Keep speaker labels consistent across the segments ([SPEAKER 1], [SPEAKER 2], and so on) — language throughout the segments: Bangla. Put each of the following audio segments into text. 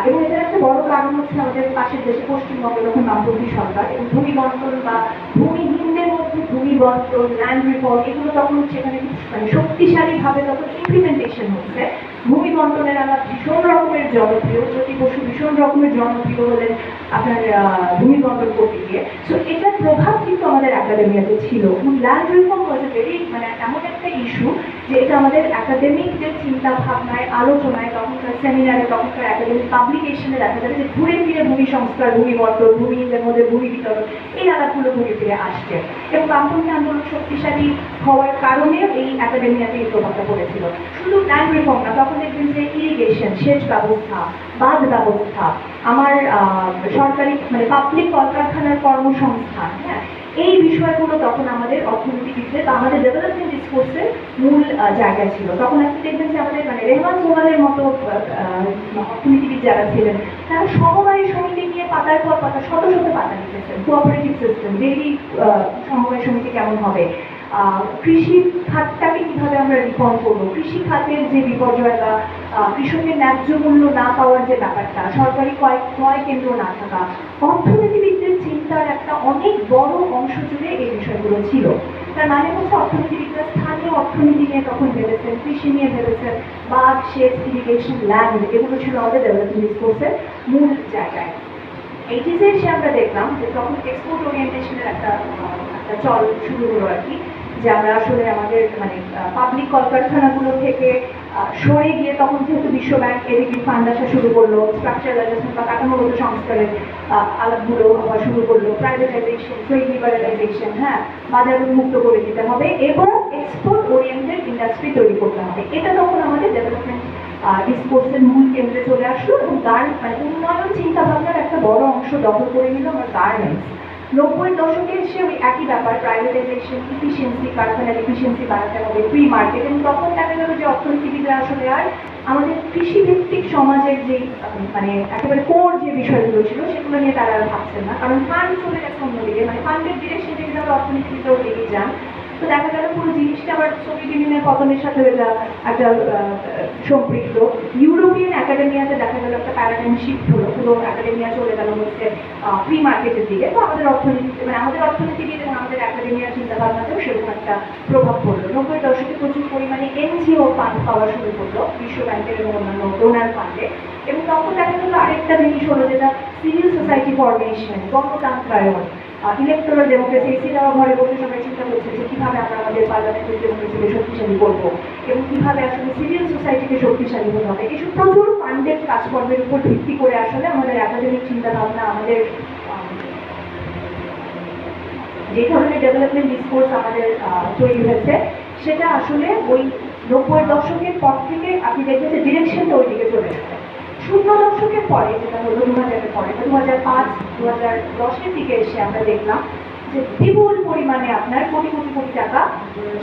[SPEAKER 1] এবং এটার একটা বড় কারণ হচ্ছে আমাদের পাশের দেশে পশ্চিমবঙ্গে যখন বামপন্থী সরকার এবং ভূমি বন্টন বা ভূমিহীনদের মধ্যে ভূমি বন্টন, ল্যান্ড রিফর্ম এগুলো তখন সেখানে মানে শক্তিশালীভাবে তখন ইমপ্লিমেন্টেশন হচ্ছে। ভূমি বন্টনের আলাপ ভীষণ রকমের জনপ্রিয়, জ্যোতি বসু ভীষণ রকমের জনপ্রিয় হলেন আপনার ভূমি বন্টন করতে গিয়ে। সো এটার প্রভাব কিন্তু আমাদের একাডেমিয়াতে ছিল। Land reform was a very মানে এমন একটা ইস্যু যে এটা আমাদের একাডেমিকদের চিন্তা ভাবনায়, আলোচনায়, তখনকার সেমিনারে, তখনকার একাডেমিক পাবলিকেশনে দেখা যাবে যে ঘুরে ফিরে ভূমি সংস্কার, ভূমি বন্টন, ভূমিহীনদের মধ্যে ভূমি বিতরণ এই আলাপগুলো ঘুরে ফিরে আসছে। এবং বামপন্থী আন্দোলন শক্তিশালী হওয়ার কারণে এই একাডেমিয়াতে এই প্রভাবটা পড়েছিল। শুধু ল্যান্ড রিফর্ম না, তখন দেখবেন যে ইরিগেশন, সেচ ব্যবস্থা, বাঁধ ব্যবস্থা, আমার সরকারি মানে পাবলিক কলকারখানার কর্মসংস্থান, হ্যাঁ, এই বিষয়গুলো তখন আমাদের অর্থনীতিবিদদের বা আমাদের ডেভেলপমেন্ট ডিসকোর্সের মূল জায়গা ছিল। তখন আপনি দেখবেন যে আমাদের মানে রেহমান সোহালের মতো অর্থনীতিবিদ যারা ছিলেন তারা সমবায় সমিতি নিয়ে পাতার পর পাতা শত শত পাতা লিখেছেন। কোঅপারেটিভ সিস্টেম, ডেইলি সমবায় সমিতি কেমন হবে, কৃষি খাতটাকে কিভাবে আমরা রিফর্ম করবো, কৃষি খাতের যে বিপর্যয় বা কৃষকের ন্যায্য মূল্য না পাওয়ার যে ব্যাপারটা, সরকারি ক্রয় কেন্দ্র না থাকা, অর্থনীতিবিদদের চিন্তার একটা অনেক বড় অংশ জুড়ে এই বিষয়গুলো ছিল। তার মানে হচ্ছে অর্থনীতিবিদরা স্থানীয় অর্থনীতি নিয়ে তখন ভেবেছেন, কৃষি নিয়ে ভেবেছেন, বাঁধ, সেচ, ইরিগেশন, ল্যান্ড এগুলো ছিল আমাদের ডেভেলপমেন্ট ডিসকোর্সের মূল জায়গায়। এইটিসে এসে আমরা দেখলাম যে তখন এক্সপোর্ট ওরিয়েন্টেশনের একটা চল শুরু হলো আর কি, যে আমরা আসলে আমাদের মানে পাবলিক কলকারখানাগুলো থেকে সরে গিয়ে তখন যেহেতু বিশ্ব ব্যাংক এদিকে ফান্ড আসা শুরু করলো, স্ট্রাকচারাল অ্যাডজাস্টমেন্ট বা কাঠামোগত সংস্কারের আলাপগুলো হওয়া শুরু করলো, প্রাইভেটাইজেশন, ট্রেড লিবারালাইজেশন, হ্যাঁ, বাজার উন্মুক্ত করে দিতে হবে এবং এক্সপোর্ট ওরিয়েন্টেড ইন্ডাস্ট্রি তৈরি করতে হবে। এটা তখন আমাদের ডেভেলপমেন্ট ডিসকোর্সের মূল কেন্দ্রে চলে আসলো এবং মানে উন্নয়ন চিন্তা ভাবনার একটা বড় অংশ দখল করে নিল আমার গার্মেন্টস। 90-এর দশকে এসে ওই একই ব্যাপার, প্রাইভেটাইজেশন, ইফিসিয়েন্সি, কারখানার ইফিসিয়েন্সি বাড়াতে হবে, ফ্রি মার্কেট। এবং তখন দেখা গেল যে অর্থনীতিবিদরা আসলে আর আমাদের কৃষিভিত্তিক সমাজের যে মানে একেবারে কোর যে বিষয়গুলো ছিল সেগুলো নিয়ে তারা আর ভাবছেন না, কারণ ফান্ড চলে গেছে অন্যদিকে, মানে ফান্ডের ডিরেকশন থেকে তারা অর্থনীতিবিদরাও এগিয়ে যান। তো দেখা গেল পুরো জিনিসটা আবার সোভিয়েত ইউনিয়নের পতনের সাথে এটা একটা সম্পৃক্ত। ইউরোপিয়ান একাডেমিয়াতে দেখা গেল একটা প্যারাডাইম শিফট হলো, পুরো একাডেমিয়া চলে গেল হচ্ছে ফ্রি মার্কেটের দিকে। তো আমাদের অর্থনীতি মানে আমাদের অর্থনীতিবিদ এবং আমাদের একাডেমিয়ার চিন্তা ভাবনাতেও সেরকম একটা প্রভাব পড়লো। 90-এর দশকে প্রচুর পরিমাণে এনজিও ফান্ড পাওয়া শুরু করলো বিশ্ব ব্যাংকের এবং অন্যান্য ডোনার ফান্ডে। এবং তখন দেখা গেল আরেকটা জিনিস হলো যেটা সিভিল সোসাইটি ফরমেশন, গণতান্ত্রায়ন, ইলেকট্রাল ডেমোক্রেসি, এসিরাও ঘরে বসে সবাই চিন্তা করছে যে কীভাবে আমরা আমাদের পার্লামেন্টারি ডেমোক্রেসিকে শক্তিশালী করবো এবং কীভাবে আসলে সিভিল সোসাইটিকে শক্তিশালী হতে হবে। এইসব প্রচুর ফান্ডের কাজকর্মের উপর ভিত্তি করে আসলে আমাদের একাডেমিক চিন্তাভাবনা, আমাদের যে ধরনের ডেভেলপমেন্ট ডিসকোর্স আমাদের তৈরি হয়েছে সেটা আসলে ওই 90-এর দশকের পর থেকে আপনি দেখবেন যে ডিরেকশনটা ওই দিকে চলে এসেছে। 00 দশকের পরে যেটা হলো 2000-এর পরে, 2005, 2010-এর দিকে এসে আমরা দেখলাম যে বিপুল পরিমাণে আপনার কোটি কোটি কোটি টাকা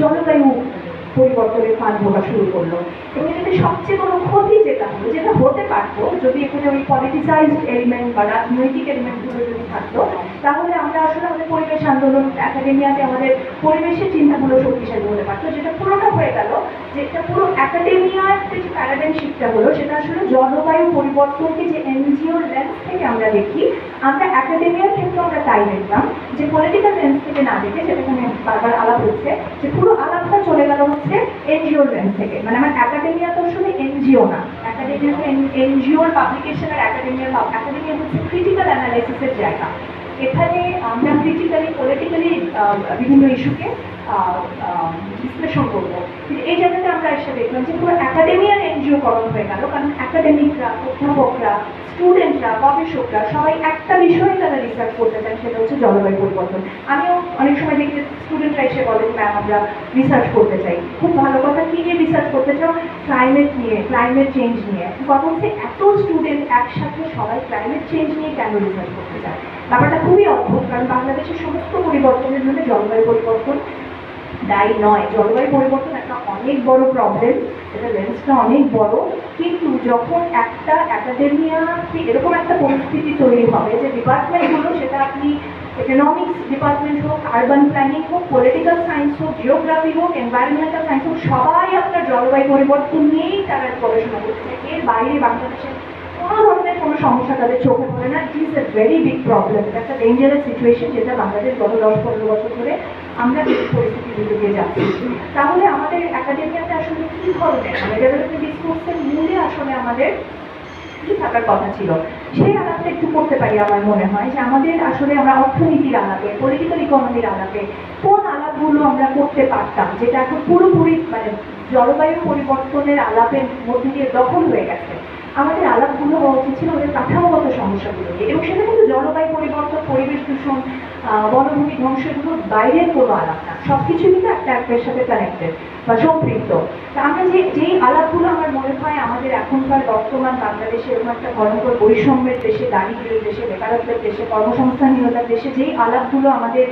[SPEAKER 1] জলবায়ু পরিবর্তনের ফান্ড ঢোকা শুরু করলো। এবং এটাতে সবচেয়ে বড় ক্ষতি যেটা হলো, যেটা হতে পারতো যদি এখানে ওই পলিটিসাইজড এলিমেন্ট বা রাজনৈতিক এলিমেন্টগুলো যদি থাকতো, তাহলে আমরা আসলে আমাদের পরিবেশ আন্দোলন, একাডেমিয়াতে আমাদের পরিবেশের চিন্তাগুলো শক্তিশালী হতে পারতো। যেটা পুরোটা হয়ে গেল, যেটা পুরো একাডেমিয়ার যে প্যারাডাইম শিফটটা হলো সেটা আসলে জলবায়ু পরিবর্তনকে যে এনজিওর লেন্স থেকে আমরা দেখি, আমরা একাডেমিয়ার ক্ষেত্রে আমরা তাই দেখলাম যে পলিটিক্যাল লেন্স থেকে না দেখে, যেটা এখানে বারবার আলাপ হচ্ছে যে পুরো আলাপটা চলে গেল হচ্ছে এনজিওর লেন্স থেকে। মানে আমার একাডেমিয়া তো আসলে এনজিও না, একাডেমিয়া তো এনজিওর পাবলিকেশন আর একাডেমিয়া হচ্ছে ক্রিটিক্যাল অ্যানালাইসিসের জায়গা। এখানে আমরা ক্রিটিক্যালি পলিটিক্যালি বিভিন্ন ইস্যুকে বিশ্লেষণ করবো। এই জায়গাতে আমরা এসে দেখলাম যে পুরো একাডেমিয়ার এনজিও করণ হয়ে গেল, কারণ একাডেমিকরা, অধ্যাপকরা, স্টুডেন্টরা, গবেষকরা সবাই একটা বিষয়ে তারা রিসার্চ করতে চান, সেটা হচ্ছে জলবায়ু পরিবর্তন। আমিও অনেক সময় দেখি স্টুডেন্টরা এসে বলেন ম্যাম আমরা রিসার্চ করতে চাই। খুব ভালো কথা, কি নিয়ে রিসার্চ করতে চাও? ক্লাইমেট নিয়ে, ক্লাইমেট চেঞ্জ নিয়ে। কথা হচ্ছে এত স্টুডেন্ট একসাথে সবাই ক্লাইমেট চেঞ্জ নিয়ে কেন রিসার্চ করতে চায়? ব্যাপারটা খুবই অদ্ভুত, কারণ বাংলাদেশের সমস্ত পরিবর্তনের জন্য জলবায়ু পরিবর্তন দায়ী নয়। জলবায়ু পরিবর্তন একটা অনেক বড় প্রবলেম, এটা লেন্সটা অনেক বড়, কিন্তু যখন একটা একাডেমিয়াতে এরকম একটা পরিস্থিতি তৈরি হবে যে ডিপার্টমেন্টগুলো, সেটা আপনি ইকোনমিক্স ডিপার্টমেন্ট হোক, আরবান প্ল্যানিং হোক, পলিটিক্যাল সায়েন্স হোক, জিওগ্রাফি হোক, এনভায়রনমেন্টাল সায়েন্স হোক, সবাই আপনার জলবায়ু পরিবর্তন নিয়েই তারা গবেষণা করছে। এর বাইরে বাংলাদেশের কোনো ধরনের কোনো সমস্যা তাদের চোখে পড়ে না। It is a very big problem, এটা একটা ডেঞ্জারাস সিচুয়েশন যেটা বাংলাদেশ গত 10-15 বছর ধরে আমরা এই পরিস্থিতির ভিতর দিয়ে যাচ্ছি। তাহলে আমাদের একাডেমিয়াতে আসলে কী ধরনের মানে ডেভেলপমেন্ট ডিসকোর্সের মূলে আসলে আমাদের কি থাকার কথা ছিল, সেই আলাপটা একটু করতে পারি। আমার মনে হয় যে আমাদের আসলে আমরা অর্থনীতির আলাপে, পলিটিক্যাল ইকোনমির আলাপে কোন আলাপগুলো আমরা করতে পারতাম, যেটা এখন পুরোপুরি মানে জলবায়ু পরিবর্তনের আলাপের মধ্যে দিয়ে দখল হয়ে গেছে। আমাদের আলাপগুলো হওয়া উচিত ছিল আমাদের কাঠামোগত সমস্যাগুলো নিয়ে, এবং সেটা কিন্তু জলবায়ু পরিবর্তন, পরিবেশ দূষণ, বনভূমি ধ্বংস, এগুলোর বাইরের কোনো আলাপ না, সবকিছু কিন্তু একটা একটার সাথে কানেক্টেড বা সম্পৃক্ত। তা আমরা যেই আলাপগুলো আমার মনে হয় আমাদের এখনকার বর্তমান বাংলাদেশে এরকম একটা ভয়ঙ্কর বৈষম্যের দেশে, দারিদ্র্যের দেশে, বেকারত্বের দেশে, কর্মসংস্থানহীনতার দেশে যেই আলাপগুলো আমাদের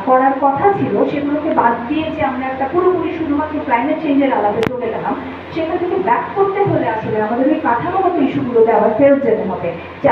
[SPEAKER 1] করার কথা ছিল, সেগুলোকে বাদ দিয়ে যে আমরা একটা পুরোপুরি শুধুমাত্র ক্লাইমেট চেঞ্জের আলাপে চলে গেলাম, সেখান থেকে ব্যাক করতে হলে আসলে আমাদের ওই কাঠামোগত ইস্যুগুলোতে আবার ফেরত যেতে হবে। যে